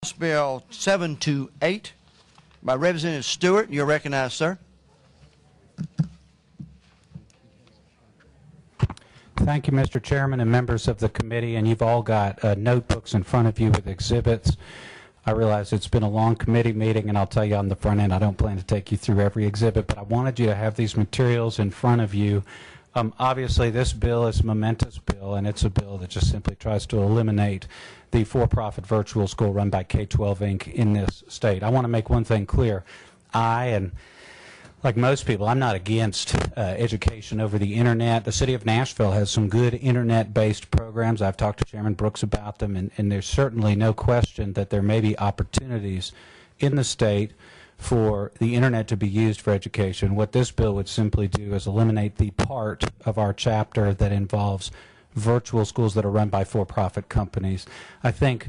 House Bill 728 by Representative Stewart. You're recognized, sir. Thank you, Mr. Chairman and members of the committee, and you've all got notebooks in front of you with exhibits. I realize it's been a long committee meeting, and I'll tell you on the front end, I don't plan to take you through every exhibit, but I wanted you to have these materials in front of you. Obviously, this bill is a momentous bill, and it's a bill that just simply tries to eliminate the for-profit virtual school run by K-12 Inc. in this state. I want to make one thing clear. And like most people, I'm not against education over the internet. The city of Nashville has some good internet-based programs. I've talked to Chairman Brooks about them, and there's certainly no question that there may be opportunities in the state for the internet to be used for education. What this bill would simply do is eliminate the part of our chapter that involves virtual schools that are run by for-profit companies. I think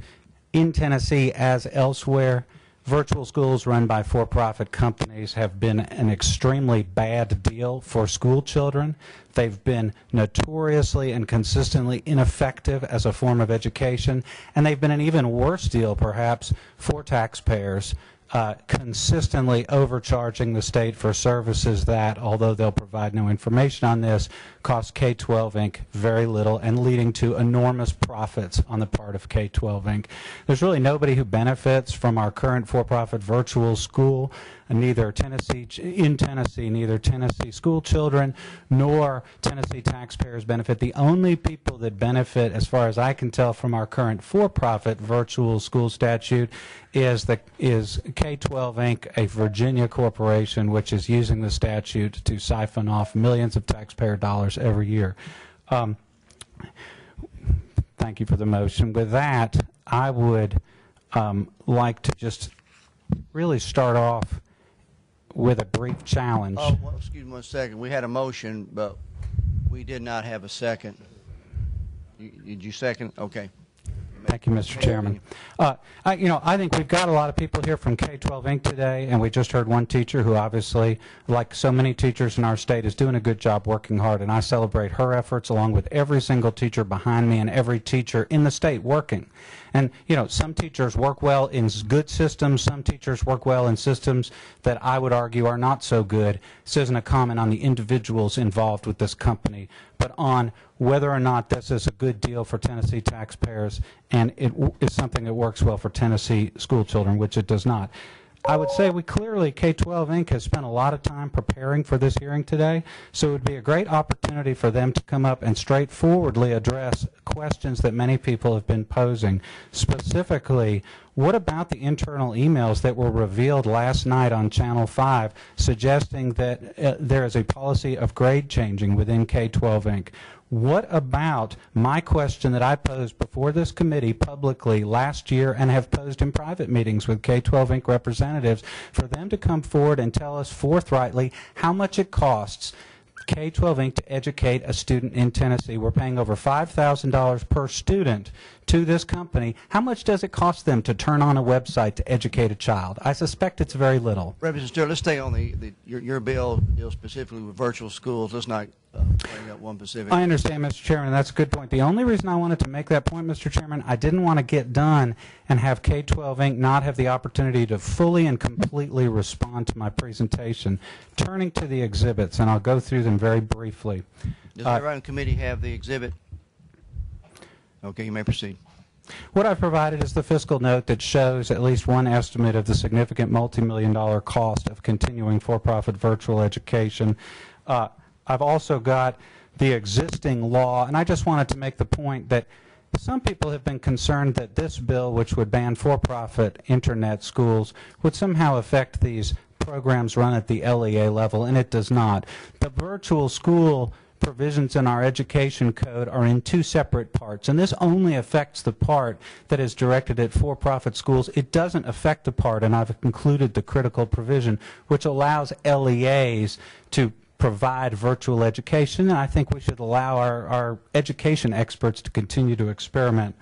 in Tennessee, as elsewhere, virtual schools run by for-profit companies have been an extremely bad deal for school children. They've been notoriously and consistently ineffective as a form of education, and they've been an even worse deal, perhaps, for taxpayers, consistently overcharging the state for services that, although they'll provide no information on this, cost K-12 Inc. very little and leading to enormous profits on the part of K-12 Inc. There's really nobody who benefits from our current for-profit virtual school, neither Tennessee school children nor Tennessee taxpayers benefit. The only people that benefit, as far as I can tell from our current for-profit virtual school statute, is K-12 Inc., a Virginia corporation, which is using the statute to siphon off millions of taxpayer dollars every year. Thank you for the motion. With that, I would like to just really start off with a brief challenge. Oh, well, excuse me 1 second. We had a motion, but we did not have a second. Did you second? Okay. Thank you, Mr. Chairman. I think we've got a lot of people here from K-12 Inc. today, and we just heard one teacher who obviously, like so many teachers in our state, is doing a good job working hard, and I celebrate her efforts along with every single teacher behind me and every teacher in the state working. And, some teachers work well in good systems, some teachers work well in systems that I would argue are not so good. This isn't a comment on the individuals involved with this company, but on whether or not this is a good deal for Tennessee taxpayers and it is something that works well for Tennessee school children, which it does not. I would say K-12 Inc. has spent a lot of time preparing for this hearing today, so it would be a great opportunity for them to come up and straightforwardly address questions that many people have been posing. Specifically, what about the internal emails that were revealed last night on Channel 5 suggesting that there is a policy of grade changing within K-12 Inc.? What about my question that I posed before this committee publicly last year and have posed in private meetings with K-12 Inc. representatives for them to come forward and tell us forthrightly how much it costs K-12 Inc. to educate a student in Tennessee? We're paying over $5,000 per student to this company. How much does it cost them to turn on a website to educate a child? I suspect it's very little. Representative Stewart, let's stay on your bill deals specifically with virtual schools. Let's not bring up one specific. I understand, Mr. Chairman, and that's a good point. The only reason I wanted to make that point, Mr. Chairman, I didn't want to get done and have K-12 Inc. not have the opportunity to fully and completely respond to my presentation. Turning to the exhibits, and I'll go through them very briefly. Does everyone in the committee have the exhibit? Okay, you may proceed. What I've provided is the fiscal note that shows at least one estimate of the significant multi-million-dollar cost of continuing for-profit virtual education. I've also got the existing law, and I just wanted to make the point that some people have been concerned that this bill, which would ban for-profit internet schools, would somehow affect these programs run at the LEA level, and it does not. The virtual school provisions in our education code are in two separate parts, and this only affects the part that is directed at for-profit schools. It doesn't affect the part, and I've included the critical provision, which allows LEAs to provide virtual education, and I think we should allow our education experts to continue to experiment.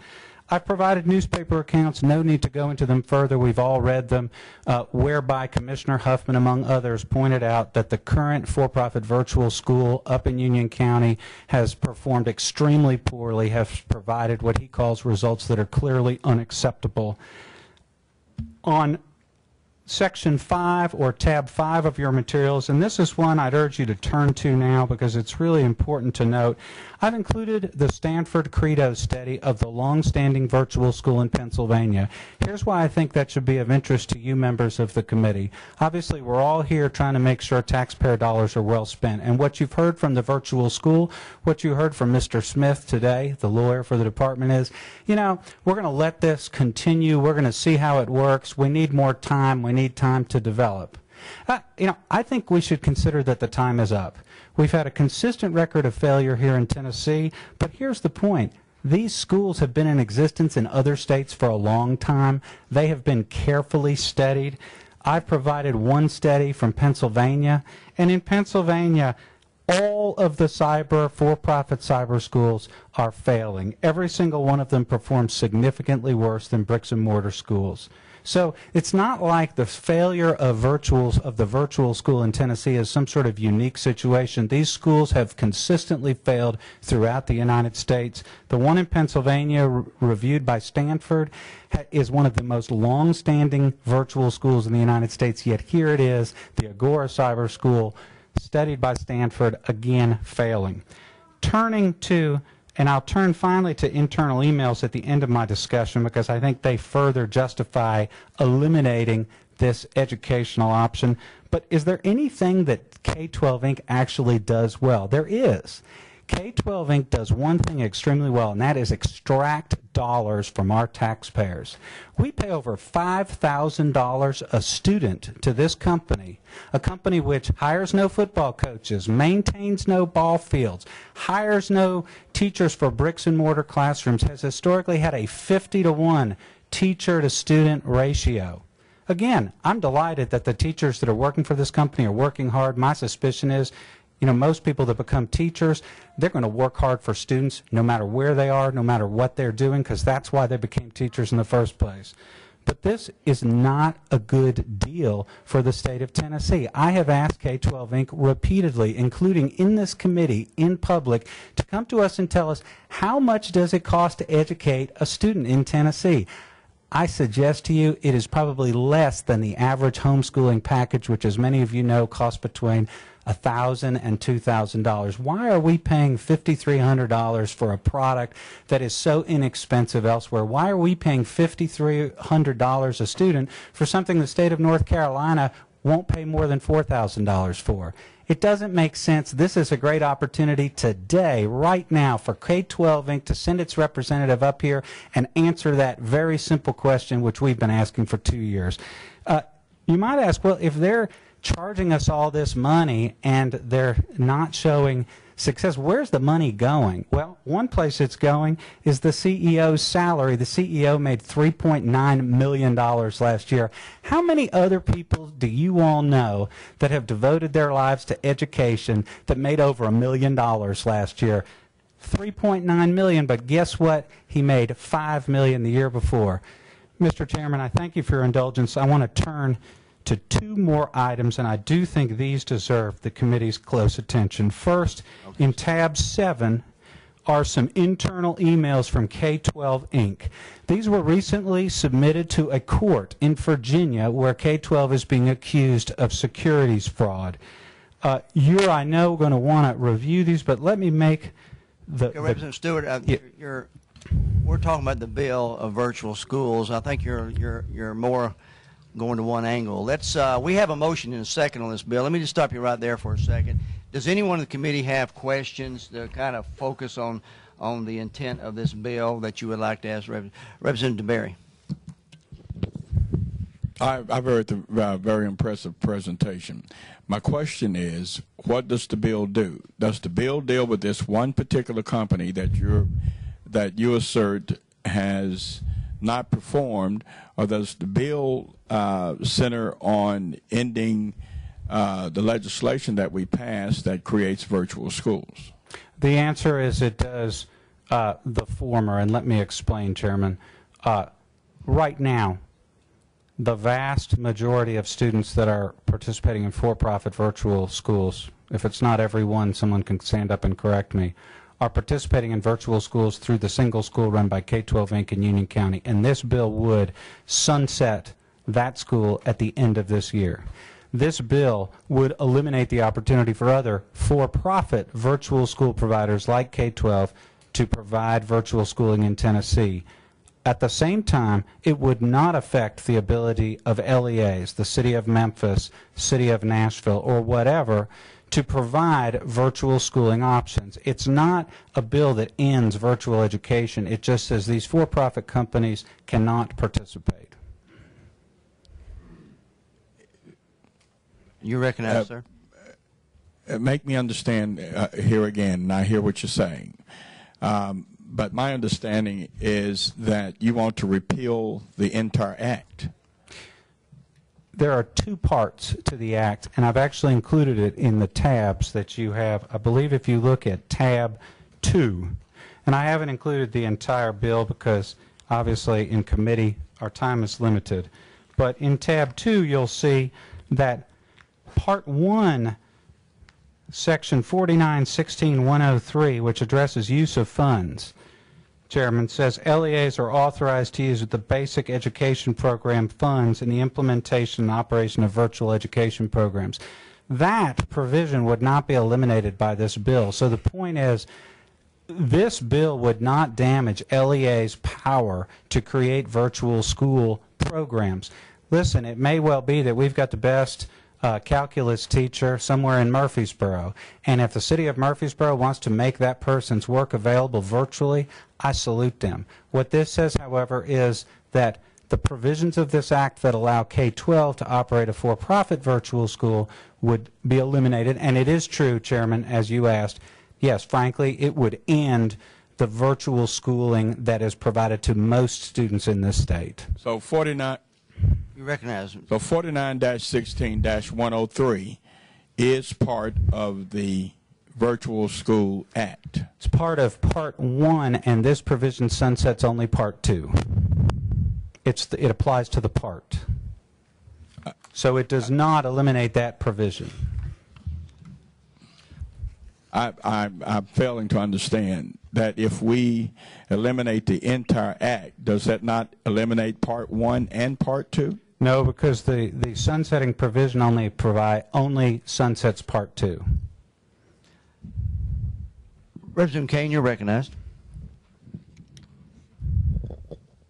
I've provided newspaper accounts, no need to go into them further, we've all read them, whereby Commissioner Huffman, among others, pointed out that the current for-profit virtual school up in Union County has performed extremely poorly, has provided what he calls results that are clearly unacceptable. On Section 5 or tab 5 of your materials, and this is one I'd urge you to turn to now because it's really important to note. I've included the Stanford Credo study of the long-standing virtual school in Pennsylvania. Here's why I think that should be of interest to you members of the committee. Obviously, we're all here trying to make sure taxpayer dollars are well spent, and what you've heard from the virtual school, what you heard from Mr. Smith today, the lawyer for the department, is, you know, we're going to let this continue. We're going to see how it works. We need more time. We need time to develop. You know, I think we should consider that the time is up. We've had a consistent record of failure here in Tennessee, but here's the point. These schools have been in existence in other states for a long time. They have been carefully studied. I've provided one study from Pennsylvania, and in Pennsylvania, all of the for-profit cyber schools are failing. Every single one of them performs significantly worse than bricks and mortar schools. So it's not like the failure of the virtual school in Tennessee is some sort of unique situation. These schools have consistently failed throughout the United States. The one in Pennsylvania, reviewed by Stanford, is one of the most long-standing virtual schools in the United States, yet here it is, the Agora Cyber School, studied by Stanford, again failing. Turning to, and I'll turn finally to internal emails at the end of my discussion because I think they further justify eliminating this educational option. But is there anything that K-12 Inc. actually does well? There is. K-12 Inc. does one thing extremely well, and that is extract dollars from our taxpayers. We pay over $5,000 a student to this company, a company which hires no football coaches, maintains no ball fields, hires no teachers for bricks and mortar classrooms, has historically had a 50-to-1 teacher-to-student ratio. Again, I'm delighted that the teachers that are working for this company are working hard. My suspicion is, you know, most people that become teachers, they're going to work hard for students no matter where they are, no matter what they're doing, because that's why they became teachers in the first place. But this is not a good deal for the state of Tennessee. I have asked K-12 Inc. repeatedly, including in this committee, in public, to come to us and tell us how much does it cost to educate a student in Tennessee. I suggest to you it is probably less than the average homeschooling package, which, as many of you know, costs between $1,000 and $2,000. Why are we paying $5,300 for a product that is so inexpensive elsewhere? Why are we paying $5,300 a student for something the state of North Carolina won't pay more than $4,000 for? It doesn't make sense. This is a great opportunity today, right now, for K-12 Inc. to send its representative up here and answer that very simple question which we've been asking for 2 years. You might ask, well, if they're charging us all this money and they're not showing success, where's the money going? Well, one place it's going is the CEO's salary. The CEO made $3.9 million last year. How many other people do you all know that have devoted their lives to education that made over $1 million last year? 3.9 million, but guess what? He made $5 million the year before. Mr. Chairman, I thank you for your indulgence. I want to turn to two more items, and I do think these deserve the committee's close attention. First, in tab 7 are some internal emails from K-12 Inc. These were recently submitted to a court in Virginia where K-12 is being accused of securities fraud. You're, I know, going to want to review these, but let me make Representative Stewart, we're talking about the bill of virtual schools. I think you're more going to one angle. Let's we have a motion and a second on this bill. Let me just stop you right there for a second. Does anyone in the committee have questions to kind of focus on the intent of this bill that you would like to ask Representative DeBerry? I've heard the very impressive presentation. My question is, what does the bill do? Does the bill deal with this one particular company that you assert has not performed, or does the bill center on ending the legislation that we passed that creates virtual schools? The answer is it does the former, and let me explain, Chairman. Right now, the vast majority of students that are participating in for-profit virtual schools, if it's not every one, someone can stand up and correct me, are participating in virtual schools through the single school run by K-12 Inc. in Union County, and this bill would sunset that school at the end of this year. This bill would eliminate the opportunity for other for-profit virtual school providers like K-12 to provide virtual schooling in Tennessee. At the same time, it would not affect the ability of LEAs, the City of Memphis, City of Nashville, or whatever, to provide virtual schooling options. It's not a bill that ends virtual education. It just says these for-profit companies cannot participate. You recognize, sir? Make me understand here again, and I hear what you're saying. But my understanding is that you want to repeal the entire act. There are two parts to the act, and I've actually included it in the tabs that you have. I believe if you look at tab 2, and I haven't included the entire bill because obviously in committee our time is limited, but in tab 2 you'll see that Part 1, Section 4916-103, which addresses use of funds, Chairman, says LEAs are authorized to use the basic education program funds in the implementation and operation of virtual education programs. That provision would not be eliminated by this bill. So the point is, this bill would not damage LEA's power to create virtual school programs. Listen, it may well be that we've got the best calculus teacher somewhere in Murfreesboro, and if the city of Murfreesboro wants to make that person's work available virtually, I salute them. What this says, however, is that the provisions of this act that allow K-12 to operate a for-profit virtual school would be eliminated, and it is true, Chairman, as you asked, yes, frankly, it would end the virtual schooling that is provided to most students in this state. So 49... You recognize. So 49-16-103 is part of the Virtual School Act. It's part of Part 1, and this provision sunsets only Part 2. It applies to the part. So it does not eliminate that provision. I'm failing to understand that if we eliminate the entire act, does that not eliminate Part 1 and Part 2? No, because the sunsetting provision only sunsets Part 2. Representative Kane, you're recognized.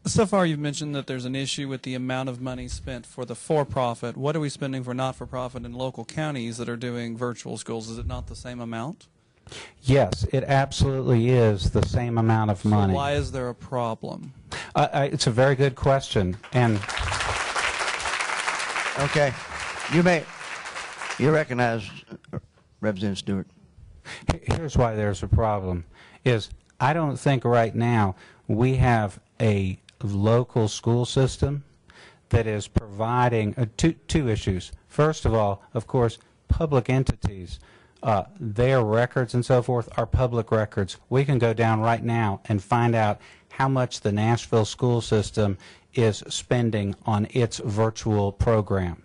So far you've mentioned that there's an issue with the amount of money spent for the for-profit. What are we spending for not-for-profit in local counties that are doing virtual schools? Is it not the same amount? Yes, it absolutely is the same amount of money. So why is there a problem? It's a very good question, and okay, you recognize Representative Stewart. Here's why there's a problem: is I don't think right now we have a local school system that is providing two issues. First of all, of course, public entities. Their records and so forth are public records. We can go down right now and find out how much the Nashville school system is spending on its virtual program.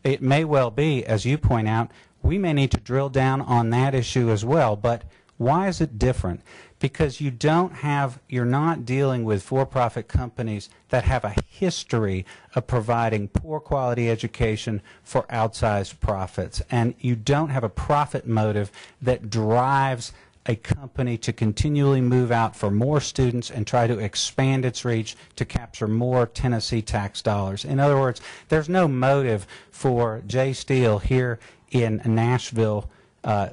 It may well be, as you point out, we may need to drill down on that issue as well, but why is it different? Because you're not dealing with for-profit companies that have a history of providing poor quality education for outsized profits. And you don't have a profit motive that drives a company to continually move out for more students and try to expand its reach to capture more Tennessee tax dollars. In other words, there's no motive for Jay Steele here in Nashville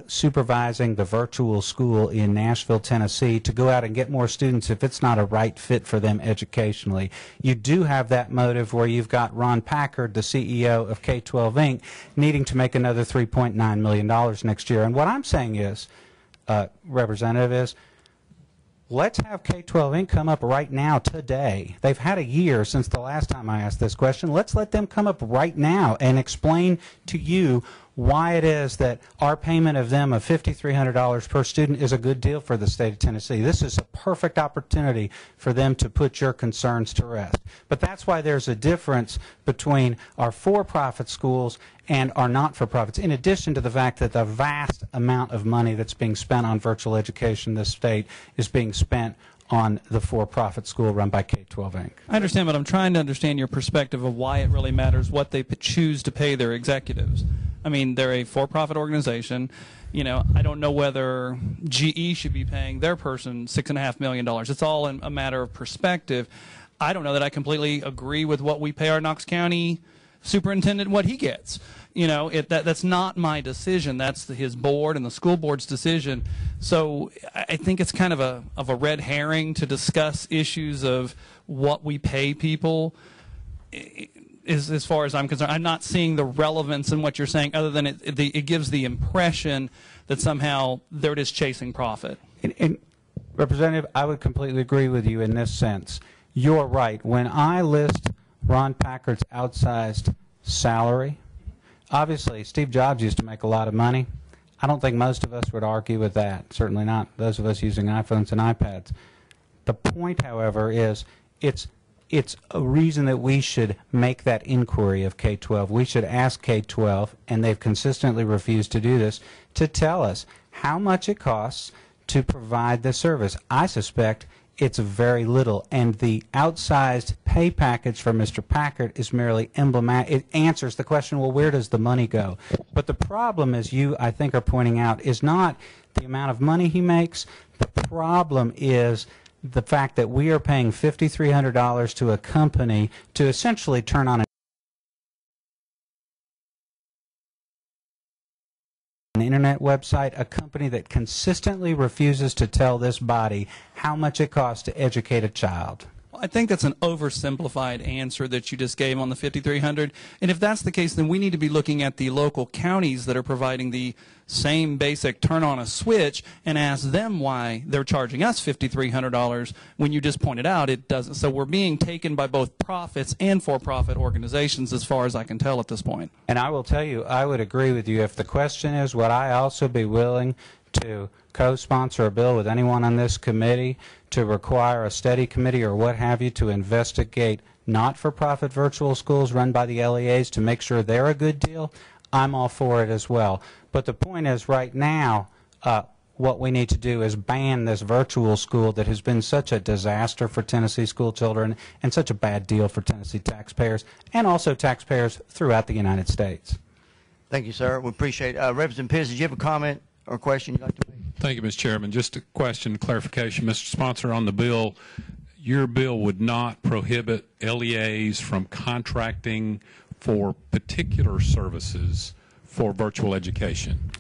supervising the virtual school in Nashville, Tennessee, to go out and get more students if it's not a right fit for them educationally. You do have that motive where you've got Ron Packard, the CEO of K-12 Inc., needing to make another $3.9 million next year. And what I'm saying is, Representative, is let's have K-12 Inc. come up right now today. They've had a year since the last time I asked this question. Let's let them come up right now and explain to you why it is that our payment of them of $5,300 per student is a good deal for the state of Tennessee. This is a perfect opportunity for them to put your concerns to rest. But that's why there's a difference between our for-profit schools and our not-for-profits, in addition to the fact that the vast amount of money that's being spent on virtual education in this state is being spent on the for-profit school run by K-12 Inc. I understand, but I'm trying to understand your perspective of why it really matters what they choose to pay their executives. I mean, they're a for-profit organization. You know, I don't know whether GE should be paying their person $6.5 million. It's all a matter of perspective. I don't know that I completely agree with what we pay our Knox County superintendent, what he gets. You know, that's not my decision. That's his board and the school board's decision. So I think it's kind of a red herring to discuss issues of what we pay people. As far as I'm concerned, I'm not seeing the relevance in what you're saying, other than it gives the impression that somehow they're just chasing profit. And Representative, I would completely agree with you in this sense. You're right. When I list Ron Packard's outsized salary, obviously Steve Jobs used to make a lot of money. I don't think most of us would argue with that, certainly not those of us using iPhones and iPads. The point, however, is it's a reason that we should make that inquiry of K-12. We should ask K-12, and they've consistently refused to do this, to tell us how much it costs to provide the service. I suspect it's very little, and the outsized pay package for Mr. Packard is merely emblematic. It answers the question, well, where does the money go? But the problem, as you, I think, are pointing out, is not the amount of money he makes. The problem is the fact that we are paying $5,300 to a company to essentially turn on an internet website, a company that consistently refuses to tell this body how much it costs to educate a child. I think that's an oversimplified answer that you just gave on the 5,300. And if that's the case, then we need to be looking at the local counties that are providing the same basic turn on a switch and ask them why they're charging us $5,300 when you just pointed out it doesn't. So we're being taken by both profits and for-profit organizations as far as I can tell at this point. And I will tell you, I would agree with you. If the question is, would I also be willing to co-sponsor a bill with anyone on this committee to require a study committee or what have you to investigate not-for-profit virtual schools run by the LEAs to make sure they're a good deal, I'm all for it as well. But the point is, right now, what we need to do is ban this virtual school that has been such a disaster for Tennessee school children and such a bad deal for Tennessee taxpayers and also taxpayers throughout the United States. Thank you, sir. We appreciate it. Representative Pitts, did you have a comment or question you'd like to make? Thank you, Mr. Chairman. Just a question, clarification. Mr. Sponsor, on the bill, your bill would not prohibit LEAs from contracting for particular services for virtual education?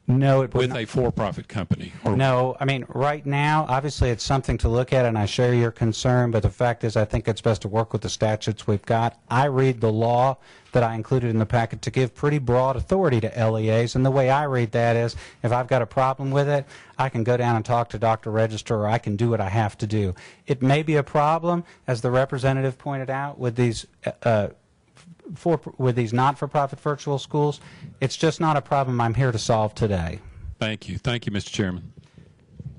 No, it would with not. A for-profit company? Or no, I mean, right now, obviously it's something to look at, and I share your concern, but the fact is I think it's best to work with the statutes we've got. I read the law that I included in the packet to give pretty broad authority to LEAs, and the way I read that is if I've got a problem with it, I can go down and talk to Dr. Register, or I can do what I have to do. It may be a problem, as the representative pointed out, with these not-for-profit virtual schools. It's just not a problem I'm here to solve today. Thank you. Thank you, Mr. Chairman.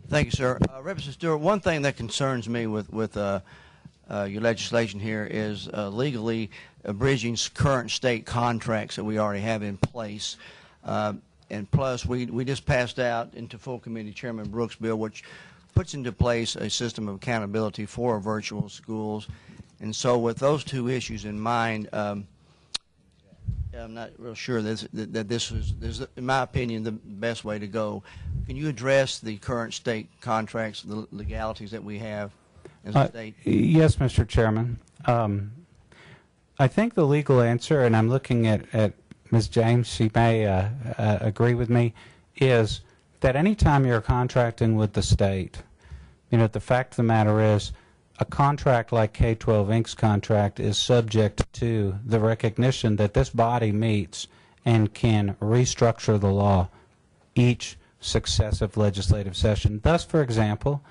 Thank you, sir. Representative Stewart, one thing that concerns me with your legislation here is legally abridging current state contracts that we already have in place. And plus, we just passed out into full committee Chairman Brooks' bill, which puts into place a system of accountability for virtual schools. And so with those two issues in mind, I'm not real sure that this is, in my opinion, the best way to go. Can you address the current state contracts, the legalities that we have as a state? Yes, Mr. Chairman. I think the legal answer, and I'm looking at Ms. James, she may agree with me, is that any time you're contracting with the state, the fact of the matter is a contract like K-12 Inc.'s contract is subject to the recognition that this body meets and can restructure the law each successive legislative session. Thus, for example,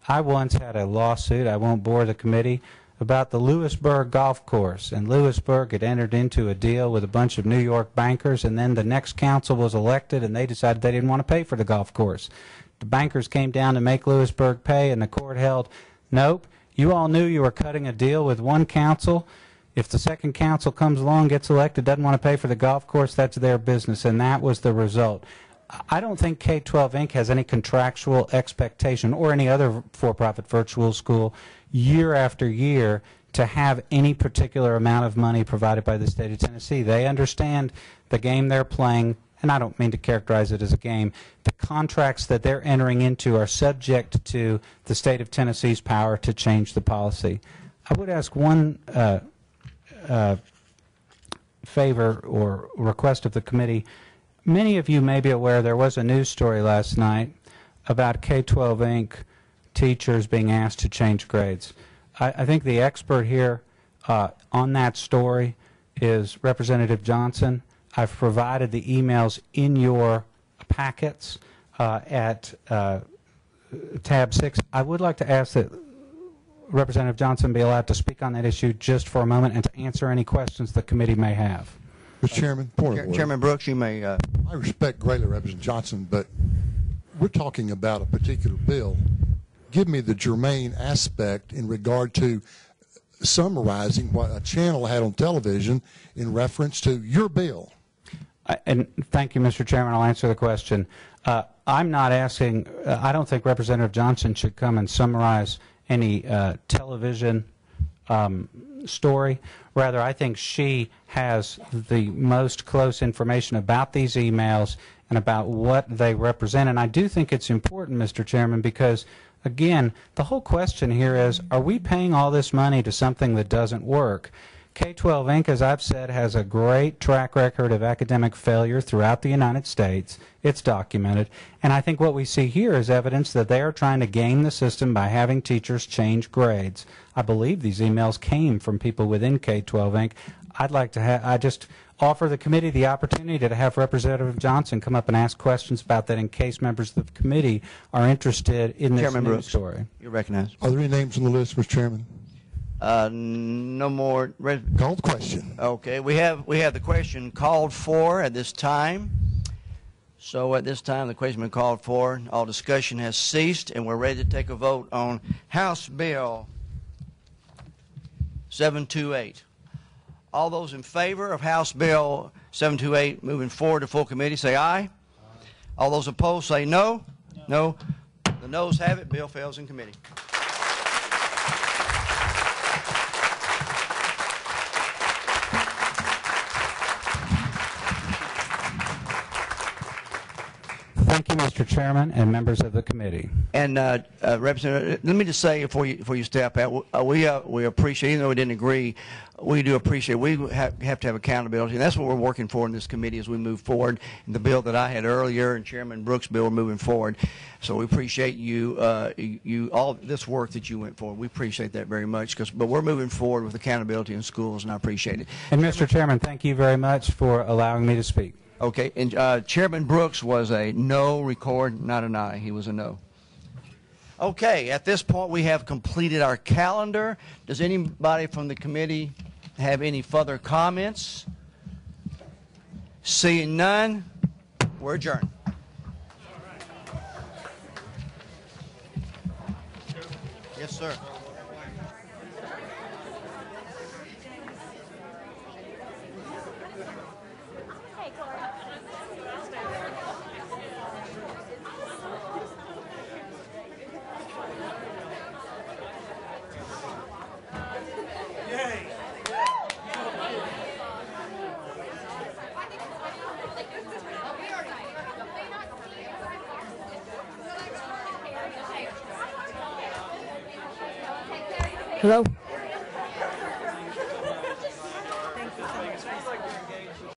I once had a lawsuit, I won't bore the committee, about the Lewisburg golf course. And Lewisburg had entered into a deal with a bunch of New York bankers, and then the next council was elected and they decided they didn't want to pay for the golf course. The bankers came down to make Lewisburg pay, and the court held, nope, you all knew you were cutting a deal with one council. If the second council comes along, gets elected, doesn't want to pay for the golf course, that's their business, and that was the result. I don't think K-12 Inc. has any contractual expectation, or any other for-profit virtual school, year after year, to have any particular amount of money provided by the state of Tennessee. They understand the game they're playing, and I don't mean to characterize it as a game. The contracts that they're entering into are subject to the state of Tennessee's power to change the policy. I would ask one favor or request of the committee. Many of you may be aware there was a news story last night about K-12 Inc. teachers being asked to change grades. I think the expert here on that story is Representative Johnson. I've provided the emails in your packets at tab 6. I would like to ask that Representative Johnson be allowed to speak on that issue just for a moment and to answer any questions the committee may have. Mr. Chairman, point of order. Chairman Brooks, you may. I respect greatly Representative Johnson, but we're talking about a particular bill. Give me the germane aspect in regard to summarizing what a channel had on television in reference to your bill. And thank you, Mr. Chairman. I'll answer the question. I'm not asking, I don't think Representative Johnson should come and summarize any television story. Rather, I think she has the most close information about these emails and about what they represent. And I do think it's important, Mr. Chairman, because, again, the whole question here is, are we paying all this money to something that doesn't work? K-12 Inc., as I've said, has a great track record of academic failure throughout the United States. It's documented. And I think what we see here is evidence that they are trying to game the system by having teachers change grades. I believe these emails came from people within K-12 Inc. I'd like to I just offer the committee the opportunity to have Representative Johnson come up and ask questions about that in case members of the committee are interested in this news story. You're recognized. Are there any names on the list, Mr. Chairman? No more. Call the question. Okay, we have the question called for at this time. So at this time, the question has been called for. All discussion has ceased, and we're ready to take a vote on House Bill 728. All those in favor of House Bill 728 moving forward to full committee, say aye. All those opposed, say no. No. The noes have it. Bill fails in committee. Thank you, Mr. Chairman and members of the committee. And Representative, let me just say before you step out, we appreciate, even though we didn't agree, we do appreciate. We have to have accountability, and that's what we're working for in this committee as we move forward. And the bill that I had earlier and Chairman Brooks' bill, we're moving forward. So we appreciate you all this work that you went for. We appreciate that very much. But we're moving forward with accountability in schools, and I appreciate it. And Mr. Chairman, thank you very much for allowing me to speak. Okay, and Chairman Brooks was a no record, not an aye. He was a no. Okay, at this point we have completed our calendar. Does anybody from the committee have any further comments? Seeing none, we're adjourned. Yes, sir. Hello?